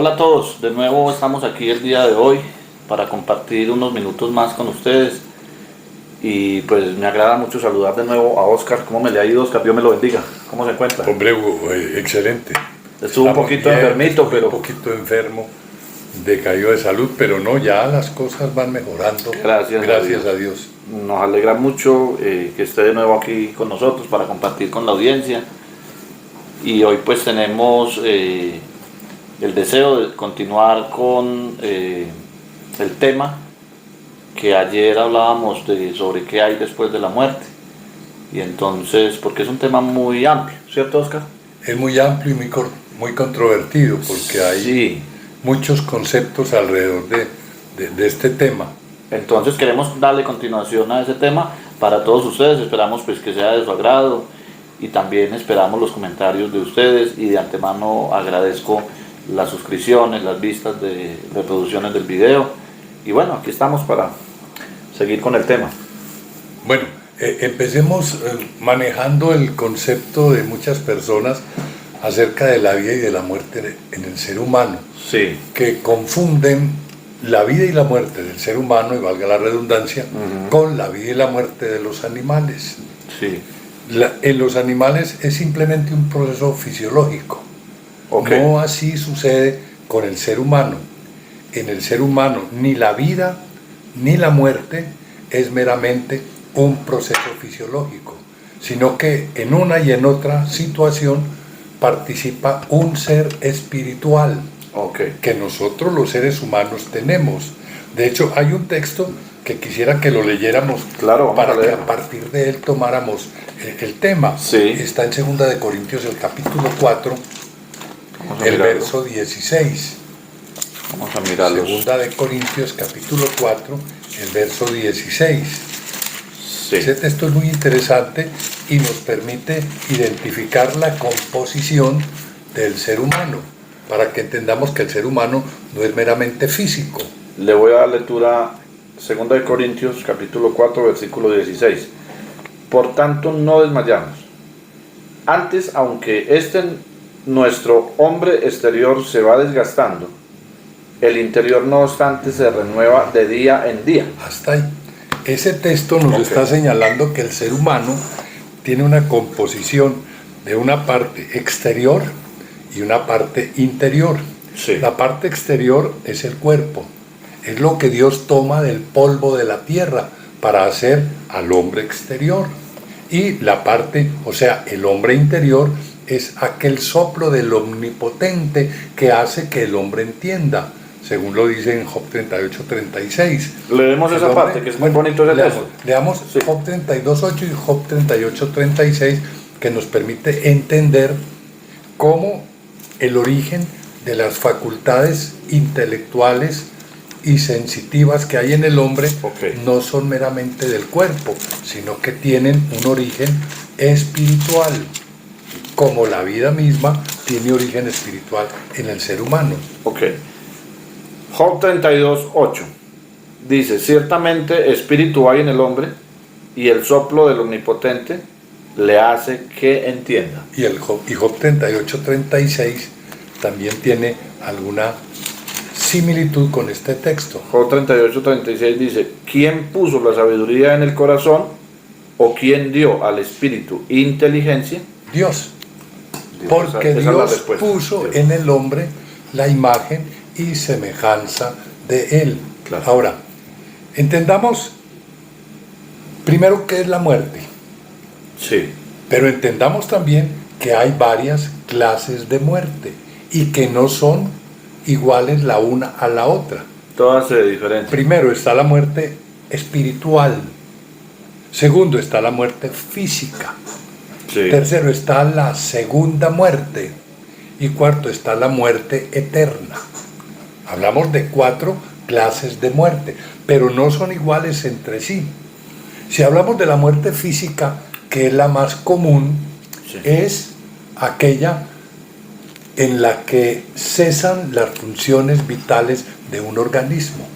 Hola a todos, de nuevo estamos aquí el día de hoy para compartir unos minutos más con ustedes y pues me agrada mucho saludar de nuevo a Oscar. ¿Cómo me le ha ido, Oscar? Dios me lo bendiga. ¿Cómo se encuentra? Hombre, excelente. Estuvo un poquito enfermito, pero... Un poquito enfermo, decaído de salud, pero no, ya las cosas van mejorando. Gracias a Dios. Nos alegra mucho que esté de nuevo aquí con nosotros para compartir con la audiencia. Y hoy pues tenemos el deseo de continuar con el tema que ayer hablábamos sobre qué hay después de la muerte. Y entonces, porque es un tema muy amplio, ¿cierto, Oscar? Es muy amplio y muy controvertido, porque hay muchos conceptos alrededor de este tema. Entonces queremos darle continuación a ese tema para todos ustedes. Esperamos pues que sea de su agrado y también esperamos los comentarios de ustedes, y de antemano agradezco las suscripciones, las vistas de reproducciones del video. Y bueno, aquí estamos para seguir con el tema. Bueno, empecemos manejando el concepto de muchas personas acerca de la vida y de la muerte en el ser humano, que confunden la vida y la muerte del ser humano, y valga la redundancia, con la vida y la muerte de los animales. En los animales es simplemente un proceso fisiológico. No así sucede con el ser humano. En el ser humano ni la vida ni la muerte es meramente un proceso fisiológico, sino que en una y en otra situación participa un ser espiritual que nosotros los seres humanos tenemos. De hecho, hay un texto que quisiera que lo leyéramos para que a partir de él tomáramos el tema. Está en 2 de Corintios, el capítulo 4, el verso 16. Vamos a mirarlo. 2 de Corintios, capítulo 4, el verso 16. Ese texto es muy interesante y nos permite identificar la composición del ser humano, para que entendamos que el ser humano no es meramente físico. Le voy a dar lectura 2 de Corintios, capítulo 4, versículo 16. Por tanto, no desmayamos. Antes, aunque nuestro hombre exterior se va desgastando, el interior no obstante se renueva de día en día. Hasta ahí. Ese texto nos está señalando que el ser humano tiene una composición de una parte exterior y una parte interior. La parte exterior es el cuerpo, es lo que Dios toma del polvo de la tierra para hacer al hombre exterior. Y la parte, o sea, el hombre interior, es aquel soplo del omnipotente que hace que el hombre entienda, según lo dice en Job 38:36. Leemos esa parte, que es muy bonito ese texto. Leamos Job 32:8 y Job 38:36, que nos permite entender cómo el origen de las facultades intelectuales y sensitivas que hay en el hombre no son meramente del cuerpo, sino que tienen un origen espiritual, como la vida misma tiene origen espiritual en el ser humano. Job 32:8 dice: ciertamente espíritu hay en el hombre, y el soplo del omnipotente le hace que entienda. Y Job 38:36 también tiene alguna similitud con este texto. Job 38:36 dice: ¿quién puso la sabiduría en el corazón? ¿O quién dio al espíritu inteligencia? Dios. Porque Dios puso en el hombre la imagen y semejanza de él. Ahora, entendamos primero qué es la muerte. Pero entendamos también que hay varias clases de muerte y que no son iguales la una a la otra. Todas se diferencian. Primero está la muerte espiritual. Segundo está la muerte física. Tercero está la segunda muerte. Y cuarto está la muerte eterna. Hablamos de 4 clases de muerte, pero no son iguales entre sí. Si hablamos de la muerte física, que es la más común, es aquella en la que cesan las funciones vitales de un organismo.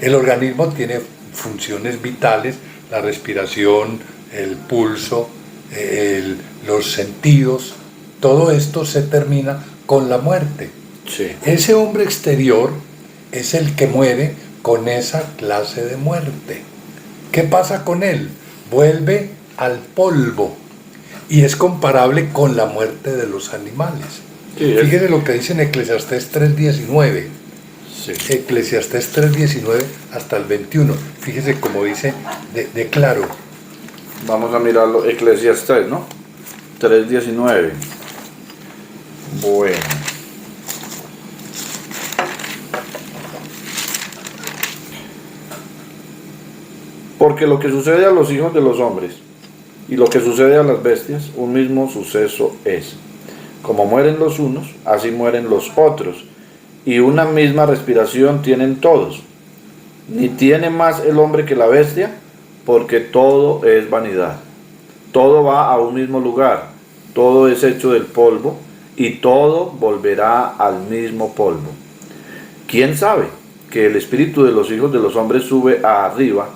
El organismo tiene funciones vitales, la respiración, el pulso, los sentidos, todo esto se termina con la muerte. Sí. Ese hombre exterior es el que muere con esa clase de muerte. ¿Qué pasa con él? Vuelve al polvo y es comparable con la muerte de los animales. Sí, fíjese lo que dice en Eclesiastés 3:19. Sí. Eclesiastés 3:19 hasta el 21. Fíjese cómo dice de claro. Vamos a mirarlo, Eclesiastés, ¿no? 3:19. Bueno. Porque lo que sucede a los hijos de los hombres y lo que sucede a las bestias, un mismo suceso es. Como mueren los unos, así mueren los otros, y una misma respiración tienen todos. Ni tiene más el hombre que la bestia, porque todo es vanidad. Todo va a un mismo lugar, todo es hecho del polvo, y todo volverá al mismo polvo. ¿Quién sabe que el espíritu de los hijos de los hombres sube arriba,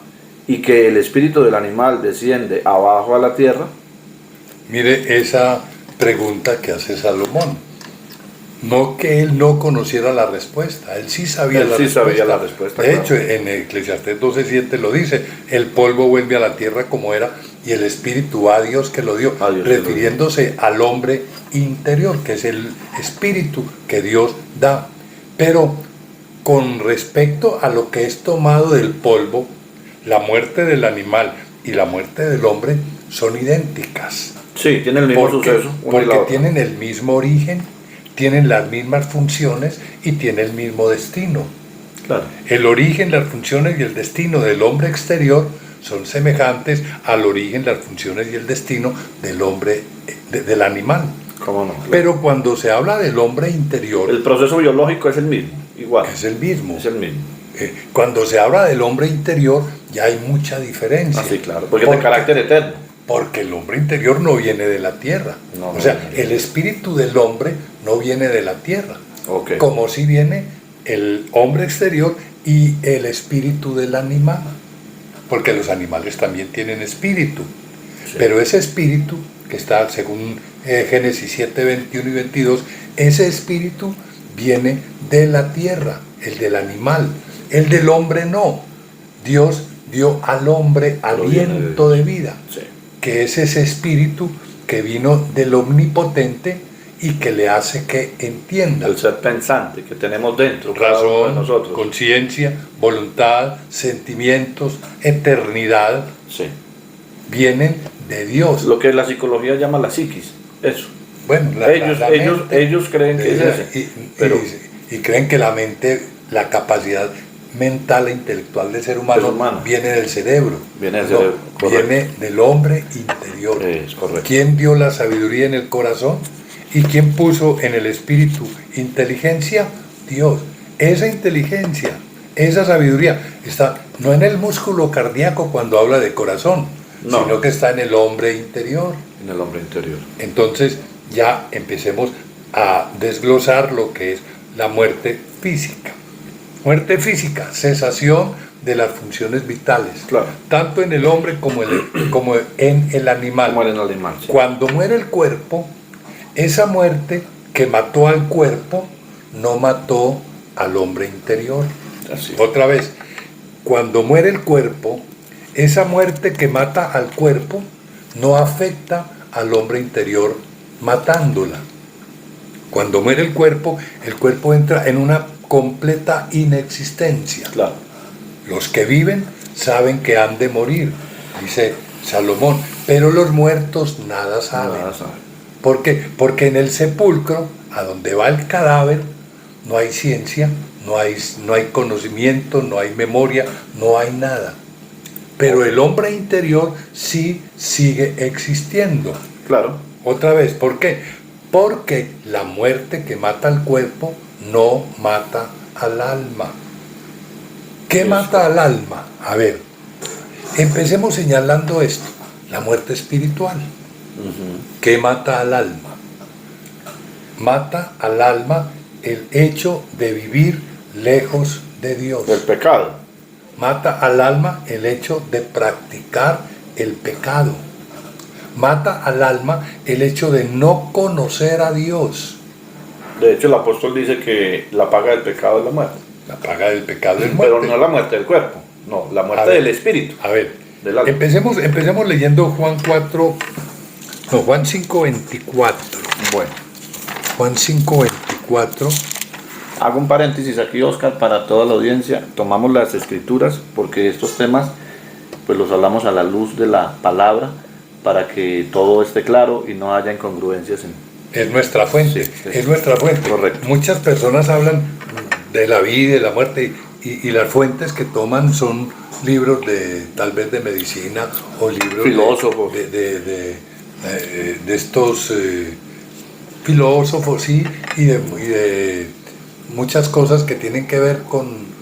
y que el espíritu del animal desciende abajo a la tierra? Mire esa pregunta que hace Salomón. No que él no conociera la respuesta, él sí sabía la respuesta. De hecho, en Eclesiastés 12:7 lo dice, el polvo vuelve a la tierra como era y el espíritu va a Dios que lo dio, refiriéndose al hombre interior, que es el espíritu que Dios da. Pero con respecto a lo que es tomado del polvo, la muerte del animal y la muerte del hombre son idénticas. Sí, tienen el mismo suceso. Porque tienen el mismo origen, tienen las mismas funciones y tienen el mismo destino. Claro. El origen, las funciones y el destino del hombre exterior son semejantes al origen, las funciones y el destino del hombre, del animal. ¿Cómo no? Claro. Pero cuando se habla del hombre interior... El proceso biológico es el mismo, igual. Es el mismo. Es el mismo. Cuando se habla del hombre interior ya hay mucha diferencia. Sí, claro, porque es de carácter eterno. Porque el hombre interior no viene de la tierra. O sea, el espíritu del hombre no viene de la tierra. Okay. Como si viene el hombre exterior y el espíritu del animal. Porque los animales también tienen espíritu. Sí. Pero ese espíritu, que está según Génesis 7, 21 y 22, ese espíritu viene de la tierra, el del animal. El del hombre no. Dios dio al hombre aliento de vida, sí, que es ese espíritu que vino del omnipotente y que le hace que entienda. El ser pensante que tenemos dentro, razón, de nosotros, conciencia, voluntad, sentimientos, eternidad, sí, vienen de Dios. Lo que la psicología llama la psiquis, eso. Bueno, ellos creen que es ese. Y creen que la mente, la capacidad mental e intelectual del ser humano viene del cerebro. Viene del hombre interior. Es correcto. ¿Quién dio la sabiduría en el corazón? ¿Y quién puso en el espíritu inteligencia? Dios. Esa inteligencia, esa sabiduría está no en el músculo cardíaco cuando habla de corazón, sino que está en el hombre interior. En el hombre interior. Entonces ya empecemos a desglosar lo que es la muerte física. Muerte física, cesación de las funciones vitales, claro, tanto en el hombre como en el animal. Como en el animal, sí. Cuando muere el cuerpo, esa muerte que mató al cuerpo no mató al hombre interior. Así. Otra vez, cuando muere el cuerpo, esa muerte que mata al cuerpo no afecta al hombre interior matándola. Cuando muere el cuerpo entra en una completa inexistencia. Claro. Los que viven saben que han de morir, dice Salomón, pero los muertos nada saben. ¿Por qué? Porque en el sepulcro, a donde va el cadáver, no hay ciencia, no hay conocimiento, no hay memoria, no hay nada. Pero el hombre interior sí sigue existiendo. Claro. Otra vez, ¿por qué? Porque la muerte que mata al cuerpo no mata al alma. ¿Qué mata al alma? A ver, empecemos señalando esto, la muerte espiritual. ¿Qué mata al alma? Mata al alma el hecho de vivir lejos de Dios. El pecado. Mata al alma el hecho de practicar el pecado. Mata al alma el hecho de no conocer a Dios. De hecho, el apóstol dice que la paga del pecado es la muerte. La paga del pecado es muerte. Pero no la muerte del cuerpo, no, la muerte del espíritu. A ver, empecemos leyendo Juan 5:24. Bueno. Juan 5:24. Hago un paréntesis aquí, Oscar, para toda la audiencia. Tomamos las escrituras porque estos temas pues los hablamos a la luz de la palabra para que todo esté claro y no haya incongruencias Es nuestra fuente, es nuestra fuente. Correcto. Muchas personas hablan de la vida y de la muerte y las fuentes que toman son libros tal vez de medicina o libros filósofos de estos filósofos, sí, y de muchas cosas que tienen que ver con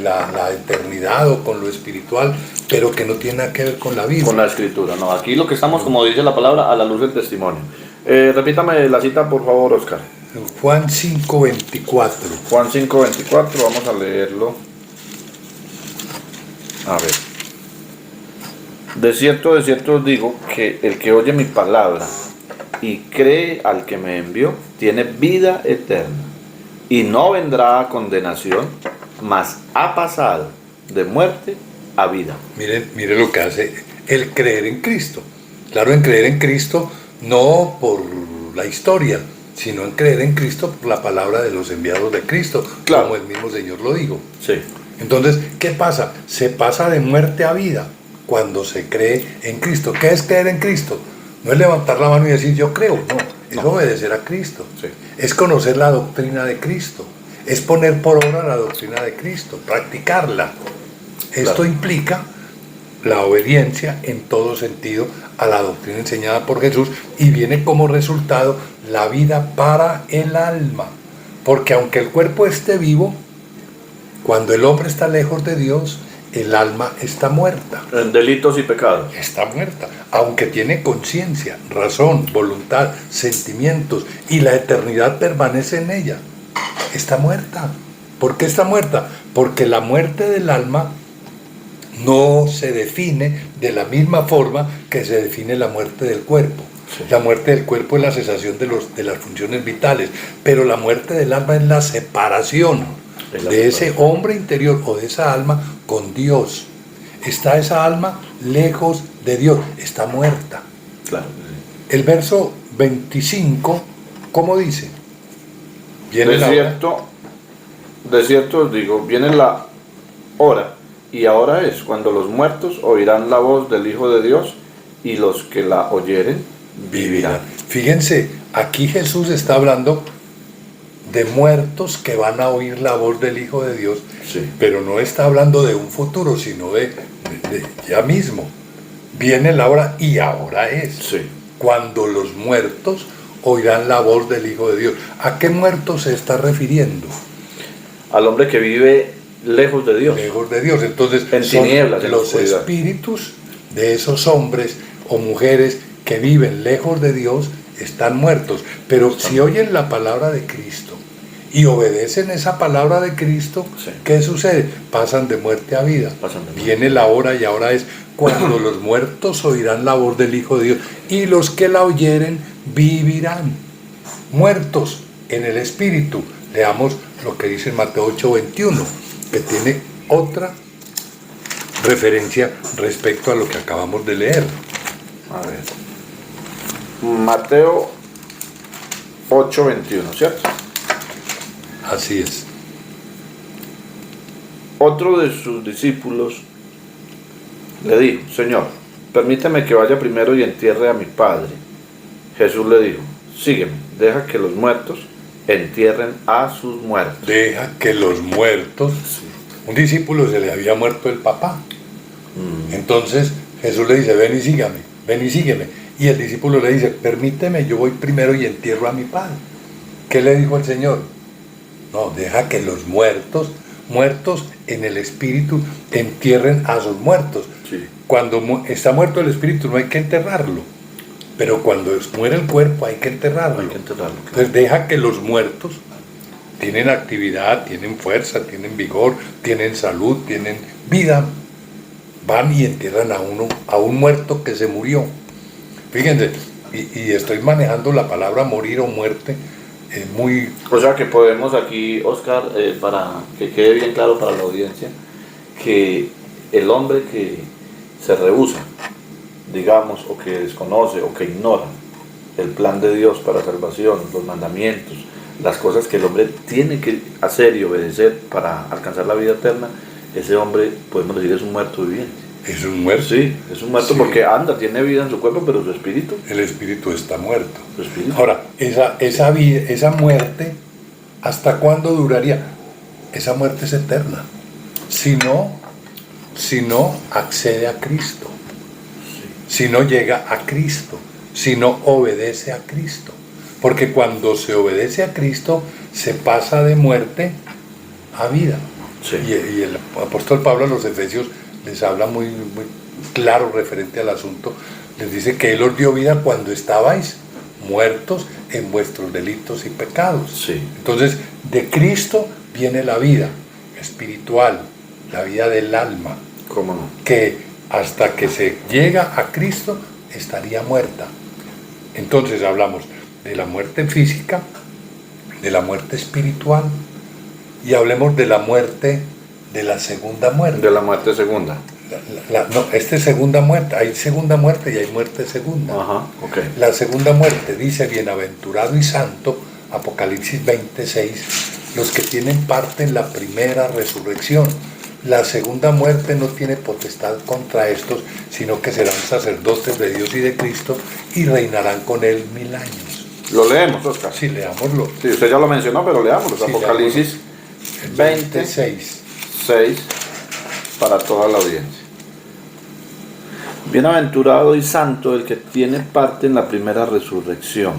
la eternidad o con lo espiritual, pero que no tiene nada que ver con la vida. Con la escritura, no. Aquí lo que estamos, como dice la palabra, a la luz del testimonio. Repítame la cita, por favor, Oscar. Juan 5:24. Juan 5:24, vamos a leerlo. A ver. De cierto os digo que el que oye mi palabra y cree al que me envió, tiene vida eterna y no vendrá a condenación, mas ha pasado de muerte a vida. Miren lo que hace el creer en Cristo. Claro, en creer en Cristo no por la historia, sino en creer en Cristo por la palabra de los enviados de Cristo, claro, como el mismo Señor lo dijo. Sí. Entonces, ¿qué pasa? Se pasa de muerte a vida cuando se cree en Cristo. ¿Qué es creer en Cristo? No es levantar la mano y decir yo creo, no, es obedecer a Cristo. Sí. Es conocer la doctrina de Cristo, es poner por obra la doctrina de Cristo, practicarla. Esto implica la obediencia en todo sentido a la doctrina enseñada por Jesús y viene como resultado la vida para el alma. Porque aunque el cuerpo esté vivo, cuando el hombre está lejos de Dios, el alma está muerta. En delitos y pecados. Está muerta, aunque tiene conciencia, razón, voluntad, sentimientos y la eternidad permanece en ella. Está muerta. ¿Por qué está muerta? Porque la muerte del alma no se define de la misma forma que se define la muerte del cuerpo. Sí. La muerte del cuerpo es la cesación de las funciones vitales, pero la muerte del alma es la separación de ese hombre interior o de esa alma con Dios. Está esa alma lejos de Dios, está muerta. Claro. El verso 25, ¿cómo dice? De cierto os digo, viene la hora, y ahora es cuando los muertos oirán la voz del Hijo de Dios, y los que la oyeren vivirán. Fíjense, aquí Jesús está hablando de muertos que van a oír la voz del Hijo de Dios, sí, pero no está hablando de un futuro, sino de ya mismo. Viene la hora y ahora es, sí, cuando los muertos oirán la voz del Hijo de Dios. ¿A qué muertos se está refiriendo? Al hombre que vive lejos de Dios. Lejos de Dios. Entonces, en tinieblas, en los espíritus de esos hombres o mujeres que viven lejos de Dios están muertos. Pero si oyen la palabra de Cristo y obedecen esa palabra de Cristo, sí, ¿qué sucede? Pasan de muerte a vida. Viene la hora y ahora es cuando los muertos oirán la voz del Hijo de Dios y los que la oyeren vivirán. Muertos en el espíritu. Leamos lo que dice en Mateo 8:21, que tiene otra referencia respecto a lo que acabamos de leer. A ver. Mateo 8:21, ¿cierto? Así es. Otro de sus discípulos le dijo: Señor, permíteme que vaya primero y entierre a mi padre. Jesús le dijo: sígueme, deja que los muertos entierren a sus muertos. Deja que los muertos, sí. Un discípulo se le había muerto el papá. Entonces Jesús le dice: ven y sígueme. Y el discípulo le dice: permíteme, yo voy primero y entierro a mi padre. ¿Qué le dijo el Señor? No, deja que los muertos en el espíritu, entierren a sus muertos. Sí. Cuando está muerto el espíritu no hay que enterrarlo, pero cuando muere el cuerpo hay que enterrarlo. Claro. Entonces deja que los muertos tienen actividad, tienen fuerza, tienen vigor, tienen salud, tienen vida. Van y entierran a un muerto que se murió. Fíjense, y estoy manejando la palabra morir o muerte muy... O sea que podemos aquí, Oscar, para que quede bien claro para la audiencia, que el hombre que se rehúsa, digamos, o que desconoce o que ignora el plan de Dios para salvación, los mandamientos, las cosas que el hombre tiene que hacer y obedecer para alcanzar la vida eterna, ese hombre, podemos decir, es un muerto viviente. ¿Es un muerto? Sí, es un muerto, sí, porque anda, tiene vida en su cuerpo, pero su espíritu... El espíritu está muerto. Su espíritu. Ahora, esa muerte, ¿hasta cuándo duraría? Esa muerte es eterna. Si no accede a Cristo, si no llega a Cristo, si no obedece a Cristo. Porque cuando se obedece a Cristo, se pasa de muerte a vida. Sí. Y el apóstol Pablo a los Efesios les habla muy, muy claro referente al asunto. Les dice que Él os dio vida cuando estabais muertos en vuestros delitos y pecados. Sí. Entonces, de Cristo viene la vida espiritual, la vida del alma. ¿Cómo no? Que hasta que se llega a Cristo estaría muerta. Entonces hablamos de la muerte física, de la muerte espiritual, y hablemos de la muerte, de la segunda muerte. De la muerte segunda. Esta es segunda muerte, hay segunda muerte y hay muerte segunda. Ajá, okay. La segunda muerte dice: bienaventurado y santo, Apocalipsis 26, los que tienen parte en la primera resurrección. La segunda muerte no tiene potestad contra estos, sino que serán sacerdotes de Dios y de Cristo y reinarán con Él 1000 años. ¿Lo leemos, Oscar? Sí, leámoslo. Sí, usted ya lo mencionó, pero leámoslo. Sí, Apocalipsis 26, 6, para toda la audiencia. Bienaventurado y santo el que tiene parte en la primera resurrección.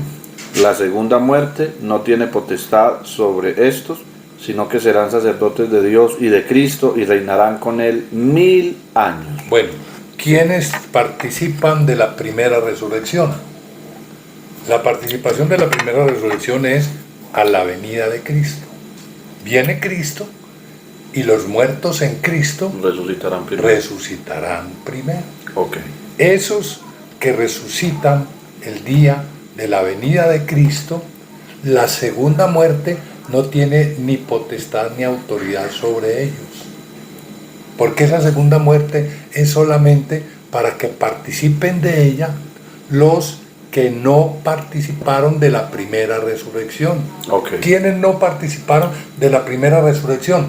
La segunda muerte no tiene potestad sobre estos, sino que serán sacerdotes de Dios y de Cristo y reinarán con Él 1000 años. Bueno, ¿quiénes participan de la primera resurrección? La participación de la primera resurrección es a la venida de Cristo. Viene Cristo y los muertos en Cristo resucitarán primero. Okay. Esos que resucitan el día de la venida de Cristo, la segunda muerte no tiene ni potestad ni autoridad sobre ellos. Porque esa segunda muerte es solamente para que participen de ella los que no participaron de la primera resurrección. Okay. ¿Quiénes no participaron de la primera resurrección?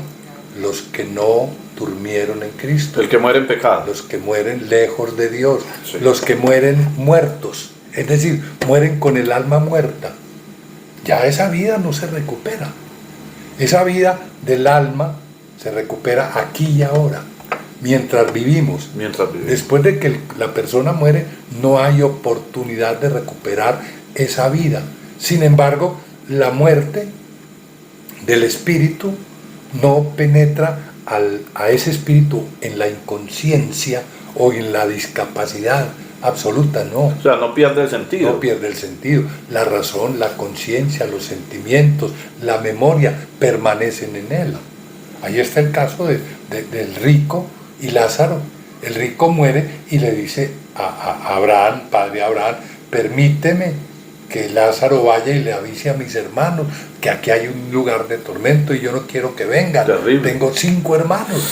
Los que no durmieron en Cristo. El que muere en pecado. Los que mueren lejos de Dios. Sí. Los que mueren muertos. Es decir, mueren con el alma muerta. Ya esa vida no se recupera. Esa vida del alma se recupera aquí y ahora, mientras vivimos. Después de que la persona muere, no hay oportunidad de recuperar esa vida. Sin embargo, la muerte del espíritu no penetra a ese espíritu en la inconsciencia o en la discapacidad absoluta, no. O sea, no pierde el sentido. No pierde el sentido. La razón, la conciencia, los sentimientos, la memoria permanecen en él. Ahí está el caso del rico y Lázaro. El rico muere y le dice a Abraham, padre Abraham, permíteme que Lázaro vaya y le avise a mis hermanos que aquí hay un lugar de tormento y yo no quiero que vengan. Terrible. Tengo 5 hermanos.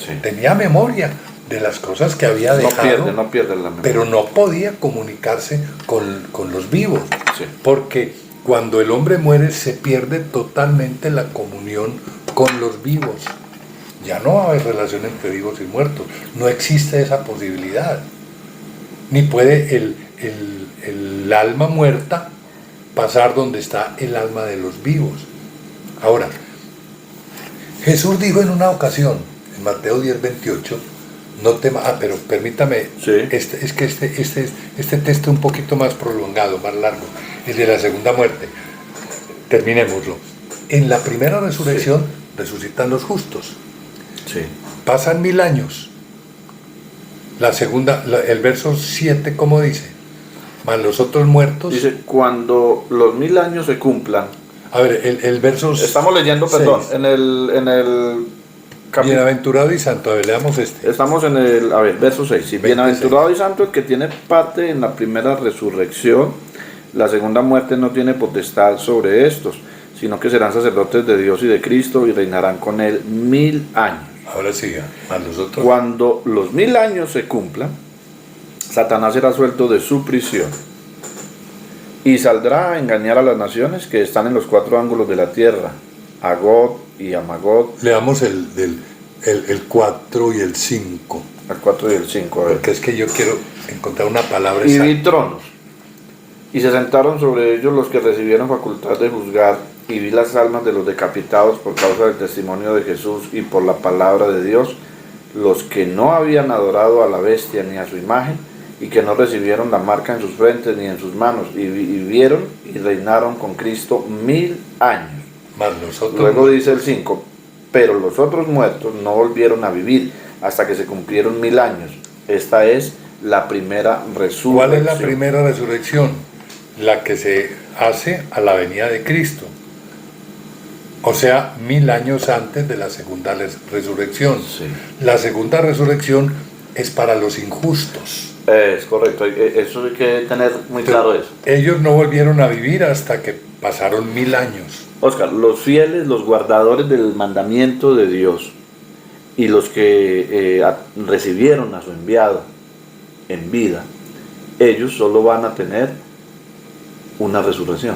Sí. Tenía memoria de las cosas que había dejado, no pierde la memoria. Pero no podía comunicarse con los vivos, sí. Porque cuando el hombre muere se pierde totalmente la comunión con los vivos. Ya no va a haber relación entre vivos y muertos, no existe esa posibilidad. Ni puede el alma muerta pasar donde está el alma de los vivos. Ahora, Jesús dijo en una ocasión, en Mateo 10:28, no temas, pero permítame, sí. Este texto es un poquito más prolongado, más largo, el de la segunda muerte. Terminémoslo. En la primera resurrección, sí, resucitan los justos. Sí. Pasan 1000 años. La segunda, el verso 7, ¿cómo dice? Más los otros muertos. Dice, cuando los 1000 años se cumplan. A ver, el verso... Estamos leyendo, 6. Perdón, en el bienaventurado y santo, a ver, leamos este. Estamos en el, verso 6. Sí, bienaventurado y santo el que tiene parte en la primera resurrección. La segunda muerte no tiene potestad sobre estos, sino que serán sacerdotes de Dios y de Cristo y reinarán con él 1000 años. Ahora siga, a los otros. Cuando los 1000 años se cumplan, Satanás será suelto de su prisión y saldrá a engañar a las naciones que están en los 4 ángulos de la tierra, a Gog y a Magog. Leamos el 4 y el 5. El 4 y el 5, a ver. Porque es que yo quiero encontrar una palabra Y exacta. vi tronos, y se sentaron sobre ellos los que recibieron facultad de juzgar, y vi las almas de los decapitados por causa del testimonio de Jesús y por la palabra de Dios, los que no habían adorado a la bestia ni a su imagen, y que no recibieron la marca en sus frentes ni en sus manos, y vieron y reinaron con Cristo 1000 años. Más nosotros. Luego dice el 5, pero los otros muertos no volvieron a vivir hasta que se cumplieron 1000 años. Esta es la primera resurrección. ¿Cuál es la primera resurrección? La que se hace a la venida de Cristo. O sea, 1000 años antes de la segunda resurrección. Sí. La segunda resurrección es para los injustos. Es correcto, eso hay que tener muy claro eso. Ellos no volvieron a vivir hasta que pasaron 1000 años. Oscar, los fieles, los guardadores del mandamiento de Dios y los que recibieron a su enviado en vida, ellos solo van a tener una resurrección,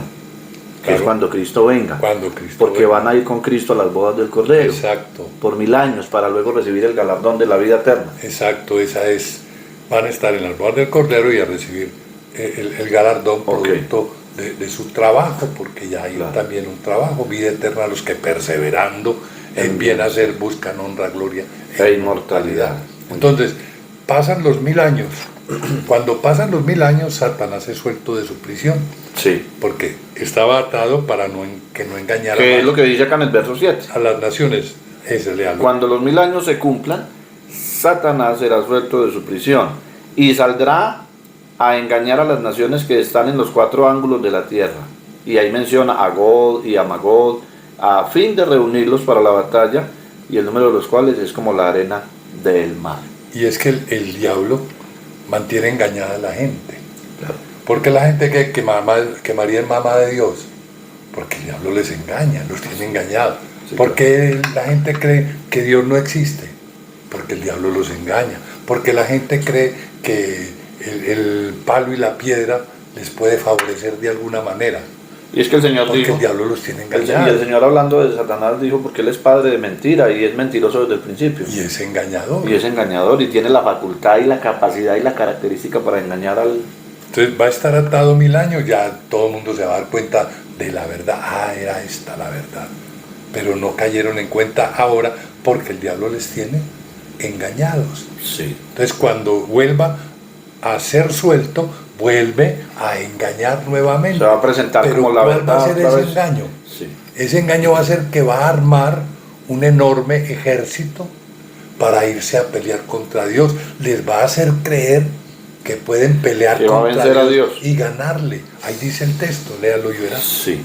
que Claro. es cuando Cristo venga. Cuando Cristo Porque venga. van a ir con Cristo a las bodas del Cordero. Exacto. Por 1000 años para luego recibir el galardón de la vida eterna. Exacto, esa es. Van a estar en las bodas del Cordero y a recibir el galardón producto de su trabajo, porque ya hay también un trabajo, vida eterna a los que perseverando en bien hacer buscan honra, gloria e inmortalidad. Entonces, pasan los 1000 años. Cuando pasan los 1000 años, Satanás es suelto de su prisión, Sí. porque estaba atado para que no engañara Que es más lo que dice acá en el verso 7. a las naciones. Ese leal. Cuando los 1000 años se cumplan, Satanás será suelto de su prisión y saldrá a engañar a las naciones que están en los 4 ángulos de la tierra. Y ahí menciona a Gog y a Magog, a fin de reunirlos para la batalla, y el número de los cuales es como la arena del mar. Y es que el diablo mantiene engañada a la gente. Claro. ¿Por qué la gente cree que María es mamá de Dios? Porque el diablo les engaña, los tiene engañados. Sí, ¿Por qué la gente cree que Dios no existe? Porque el diablo los engaña. Porque la gente cree que el palo y la piedra les puede favorecer de alguna manera. Y es que el Señor Porque dijo, el diablo los tiene y el engañados. Señor hablando de Satanás dijo, porque él es padre de mentira y es mentiroso desde el principio. Y es engañador. Y es engañador y tiene la facultad y la capacidad y la característica para engañar al... Entonces va a estar atado 1000 años, ya todo el mundo se va a dar cuenta de la verdad. Ah, era esta la verdad. Pero no cayeron en cuenta ahora porque el diablo les tiene engañados. Sí. Entonces cuando vuelva a ser suelto, vuelve a engañar nuevamente. Se va a presentar Pero como la ¿cuál verdad va a ser otra ese vez? engaño? Sí. Ese engaño va a ser que va a armar un enorme ejército para irse a pelear contra Dios. Les va a hacer creer que pueden pelear Que va a contra vencer a Dios. y ganarle. Ahí dice el texto, léalo y verás. Sí.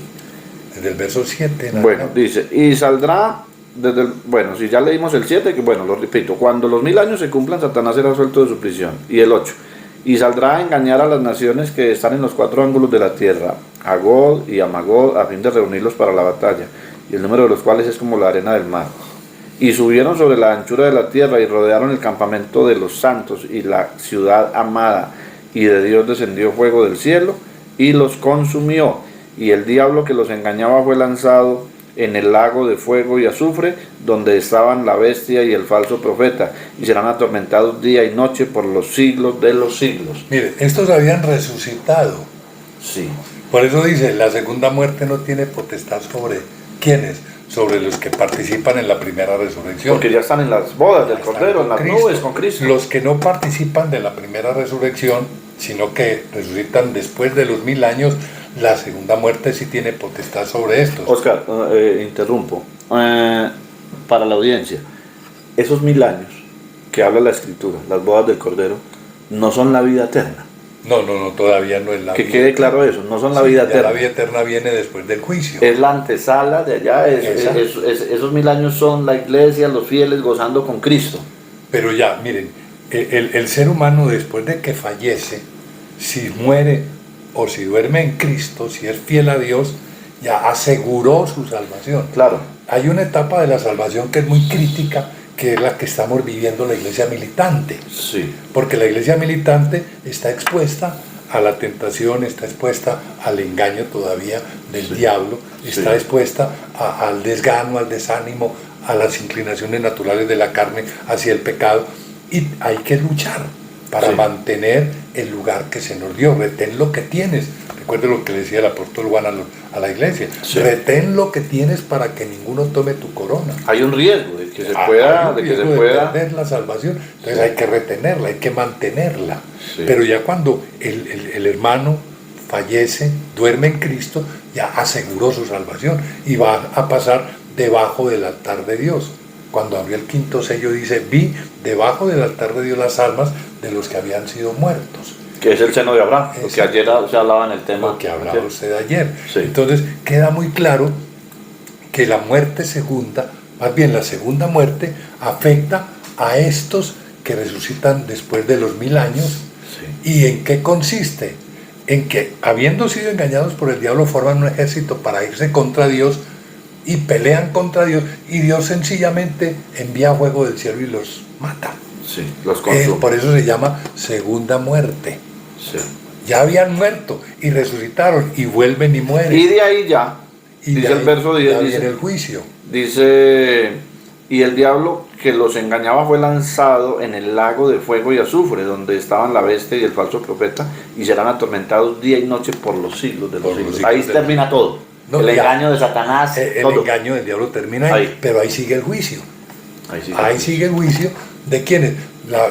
Desde el verso 7. Bueno, dice, y saldrá desde el... Bueno, si ya leímos el 7, que bueno, lo repito, cuando los 1000 años se cumplan, Satanás será suelto de su prisión. Y el 8, y saldrá a engañar a las naciones que están en los 4 ángulos de la tierra, a Gog y a Magog, a fin de reunirlos para la batalla, y el número de los cuales es como la arena del mar. Y subieron sobre la anchura de la tierra y rodearon el campamento de los santos y la ciudad amada, y de Dios descendió fuego del cielo y los consumió, y el diablo que los engañaba fue lanzado en el lago de fuego y azufre, donde estaban la bestia y el falso profeta, y serán atormentados día y noche por los siglos de los siglos. Mire, estos habían resucitado. Sí. Por eso dice, la segunda muerte no tiene potestad sobre ¿quiénes? Sobre los que participan en la primera resurrección. Porque ya están en las bodas del Están Cordero, en con las Cristo. nubes con Cristo. Los que no participan de la primera resurrección, sino que resucitan después de los 1000 años, la segunda muerte sí tiene potestad sobre estos. Oscar, interrumpo. Para la audiencia, esos 1000 años que habla la Escritura, las bodas del Cordero, no son la vida eterna. No, todavía no es la Que vida quede eterna. claro eso, no son la Sí, vida ya eterna. la vida eterna viene después del juicio. Es la antesala de allá, Exacto. esos 1000 años son la iglesia, los fieles gozando con Cristo. Pero ya, miren, el ser humano después de que fallece, si muere o si duerme en Cristo, si es fiel a Dios, ya aseguró su salvación. Claro. Hay una etapa de la salvación que es muy crítica, que es la que estamos viviendo la iglesia militante. Sí. Porque la iglesia militante está expuesta a la tentación, está expuesta al engaño todavía del diablo, está expuesta al desgano, al desánimo, a las inclinaciones naturales de la carne hacia el pecado, y hay que luchar para mantener el lugar que se nos dio. Retén lo que tienes. Recuerde lo que le decía el apóstol Juan a la iglesia. Retén lo que tienes para que ninguno tome tu corona. Hay un riesgo de que se pueda, de perder la salvación. Entonces hay que retenerla, hay que mantenerla. Pero ya cuando el hermano fallece, duerme en Cristo, ya aseguró su salvación y va a pasar debajo del altar de Dios. Cuando abrió el quinto sello dice: vi debajo del altar de Dios las almas de los que habían sido muertos. Que es el seno de Abraham, lo que ayer se hablaba en el tema. Lo que hablaba usted ayer. Entonces queda muy claro que la muerte segunda, más bien la segunda muerte, afecta a estos que resucitan después de los 1000 años. ¿Y en qué consiste? En que, habiendo sido engañados por el diablo, forman un ejército para irse contra Dios y pelean contra Dios, y Dios sencillamente envía fuego del cielo y los mata. Los consume. Por eso se llama segunda muerte. Ya habían muerto y resucitaron y vuelven y mueren. Y de ahí ya, dice el verso 10, dice el juicio. Dice: y el diablo que los engañaba fue lanzado en el lago de fuego y azufre, donde estaban la bestia y el falso profeta, y serán atormentados día y noche por los siglos de los siglos. Ahí termina todo. El engaño de Satanás. El engaño del diablo termina ahí, pero ahí sigue el juicio. Ahí sigue el juicio de quienes.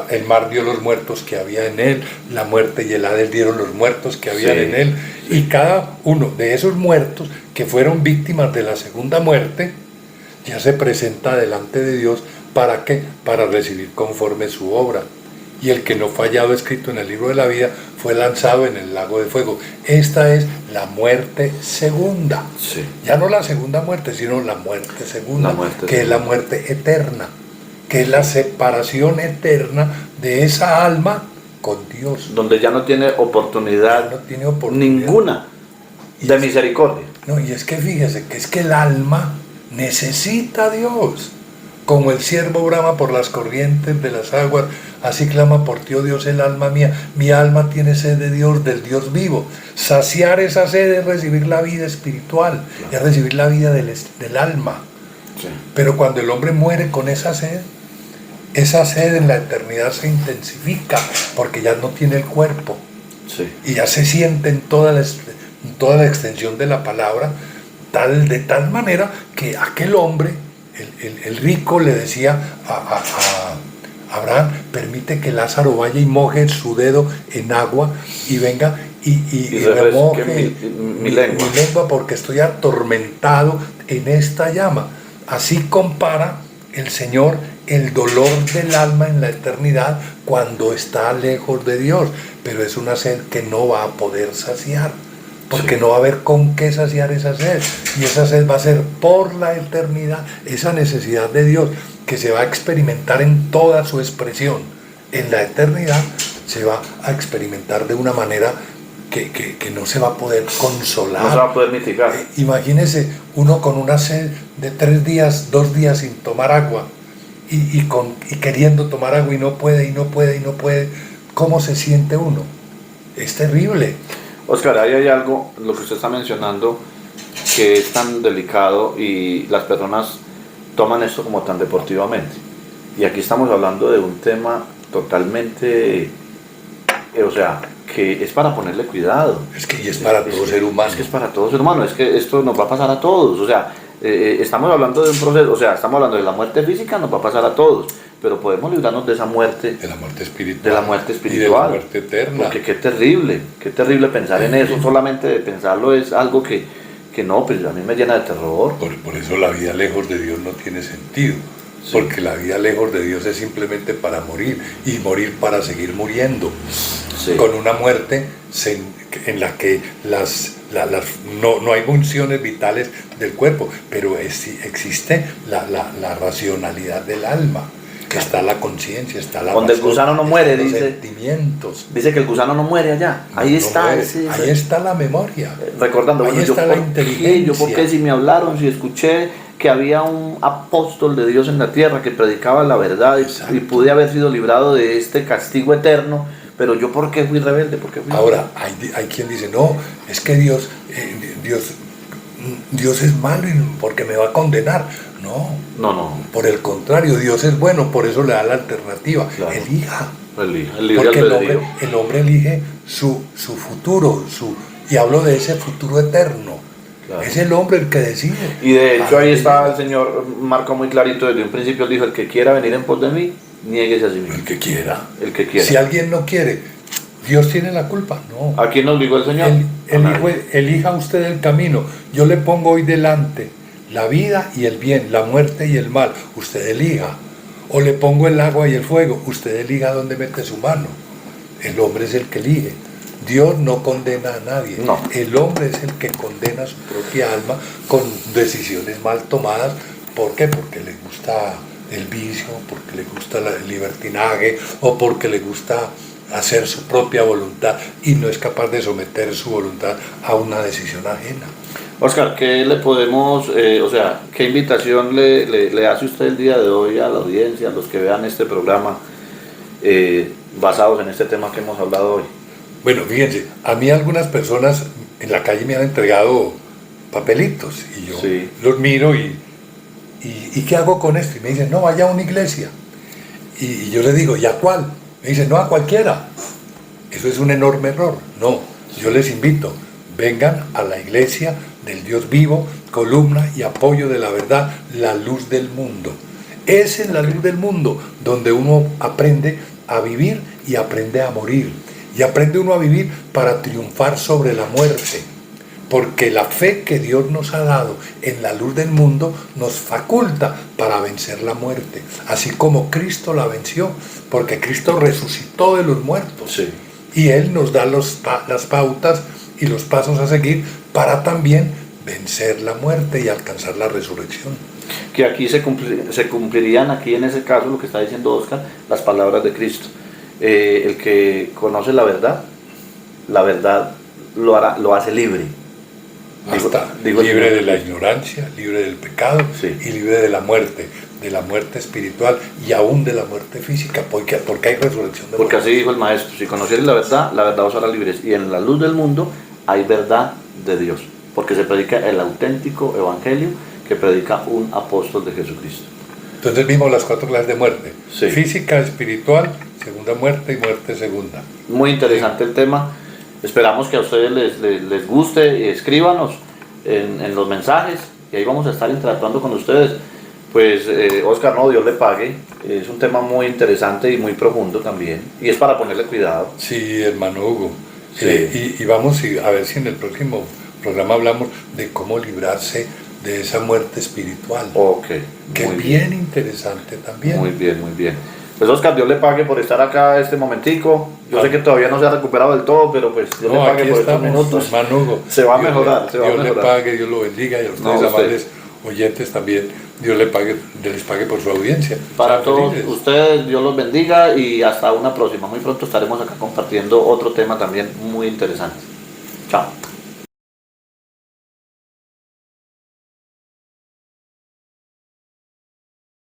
El mar dio los muertos que había en él, la muerte y el Hades dieron los muertos que había en él, y cada uno de esos muertos que fueron víctimas de la segunda muerte ya se presenta delante de Dios. ¿Para qué? Para recibir conforme su obra. Y el que no fue hallado escrito en el libro de la vida fue lanzado en el lago de fuego. Esta es la muerte segunda. Ya no la segunda muerte, sino la muerte segunda, que es la muerte eterna, que es la separación eterna de esa alma con Dios. Donde ya no tiene oportunidad, ninguna de misericordia. No, y es que fíjese que es que el alma necesita a Dios. Como el ciervo brama por las corrientes de las aguas, así clama por ti, oh Dios, el alma mía. Mi alma tiene sed de Dios, del Dios vivo. Saciar esa sed es recibir la vida espiritual, es recibir la vida del alma. Pero cuando el hombre muere con esa sed en la eternidad se intensifica, porque ya no tiene el cuerpo. Y ya se siente en toda la extensión de la palabra, de tal manera que aquel hombre, el rico, le decía a Abraham: permite que Lázaro vaya y moje su dedo en agua y venga y remoje mi lengua, porque estoy atormentado en esta llama. Así compara el Señor el dolor del alma en la eternidad cuando está lejos de Dios, pero es una sed que no va a poder saciar, porque no va a haber con qué saciar esa sed, y esa sed va a ser por la eternidad, esa necesidad de Dios que se va a experimentar en toda su expresión. En la eternidad se va a experimentar de una manera que no se va a poder consolar. No se va a poder mitigar. Imagínese uno con una sed de 3 días, 2 días sin tomar agua, y queriendo tomar agua y no puede. ¿Cómo se siente uno? Es terrible. Oscar, ahí hay algo, lo que usted está mencionando, que es tan delicado y las personas toman esto como tan deportivamente. Y aquí estamos hablando de un tema totalmente, que es para ponerle cuidado. Y es para todo ser humano. Es que es para todo ser humano, es que esto nos va a pasar a todos. Estamos hablando de un proceso, estamos hablando de la muerte física, nos va a pasar a todos. Pero podemos librarnos de esa muerte, de la muerte espiritual, y de la muerte eterna. Porque qué terrible pensar en eso. Solamente de pensarlo es algo que no, pues a mí me llena de terror. Por eso la vida lejos de Dios no tiene sentido. Porque la vida lejos de Dios es simplemente para morir, y morir para seguir muriendo. Con una muerte en la que no hay funciones vitales del cuerpo, pero existe la racionalidad del alma. Que está la conciencia, está la donde razón, el gusano no muere, los dice. Sentimientos. Dice que el gusano no muere allá. Ahí No está. muere. Ahí está la memoria. Recordando, ahí bueno, está la inteligencia. Yo porque si me hablaron, si escuché que había un apóstol de Dios en la tierra que predicaba la verdad y pude haber sido librado de este castigo eterno, pero yo ¿por qué fui rebelde? ¿Por qué fui Ahora, hay quien dice, no, es que Dios es malo porque me va a condenar. No. Por el contrario, Dios es bueno, por eso le da la alternativa. Claro. Elija. El Porque el hombre elige su futuro, y hablo de ese futuro eterno. Claro. Es el hombre el que decide. Y de hecho ahí está el Señor, marca muy clarito desde un principio, dijo, el que quiera venir en pos de mí, niéguese a sí mismo. El que quiera. Si alguien no quiere, ¿Dios tiene la culpa? No. ¿A quién nos dijo el Señor? Elija usted el camino. Yo le pongo hoy delante la vida y el bien, la muerte y el mal. Usted elija. O le pongo el agua y el fuego. Usted elija dónde mete su mano. El hombre es el que elige. Dios no condena a nadie. No. El hombre es el que condena su propia alma con decisiones mal tomadas. ¿Por qué? Porque le gusta el vicio, porque le gusta el libertinaje o porque le gusta hacer su propia voluntad y no es capaz de someter su voluntad a una decisión ajena. Oscar, ¿qué le podemos, qué invitación le hace usted el día de hoy a la audiencia, a los que vean este programa basados en este tema que hemos hablado hoy? Bueno, fíjense, a mí algunas personas en la calle me han entregado papelitos y yo los miro y ¿qué hago con esto? Y me dicen, no, vaya a una iglesia. Y yo le digo, ¿y a cuál? Me dicen, no, a cualquiera. Eso es un enorme error. No, yo les invito, vengan a la iglesia del Dios vivo, columna y apoyo de la verdad, la luz del mundo. Es en la luz del mundo donde uno aprende a vivir y aprende a morir. Y aprende uno a vivir para triunfar sobre la muerte. Porque la fe que Dios nos ha dado en la luz del mundo nos faculta para vencer la muerte. Así como Cristo la venció, porque Cristo resucitó de los muertos. Sí. Y Él nos da las pautas y los pasos a seguir para también vencer la muerte y alcanzar la resurrección. Que aquí se cumplirían, aquí en ese caso, lo que está diciendo Oscar, las palabras de Cristo. El que conoce la verdad lo hace libre. Libre de la ignorancia, libre del pecado y libre de la muerte espiritual y aún de la muerte física, porque hay resurrección de porque así dijo el Maestro, si conocieres la verdad os hará libres, y en la luz del mundo hay verdad de Dios, porque se predica el auténtico evangelio que predica un apóstol de Jesucristo. Entonces vimos las 4 clases de muerte: física, espiritual, segunda muerte y muerte segunda. Muy interesante el tema. Esperamos que a ustedes les guste, escríbanos en los mensajes y ahí vamos a estar interactuando con ustedes. Pues Oscar, no, Dios le pague, es un tema muy interesante y muy profundo también, y es para ponerle cuidado. Sí, hermano Hugo. Y vamos a ver si en el próximo programa hablamos de cómo librarse de esa muerte espiritual. Que es bien interesante también. Muy bien, muy bien. Pues Oscar, Dios le pague por estar acá este momentico. Yo sé que todavía no se ha recuperado del todo, pero pues Dios le pague por estos minutos. Hermano Hugo, se va a mejorar. Dios le pague, Dios lo bendiga, y a ustedes, amables oyentes, también Dios les pague por su audiencia. Para todos ustedes, Dios los bendiga y hasta una próxima. Muy pronto estaremos acá compartiendo otro tema también muy interesante. Chao.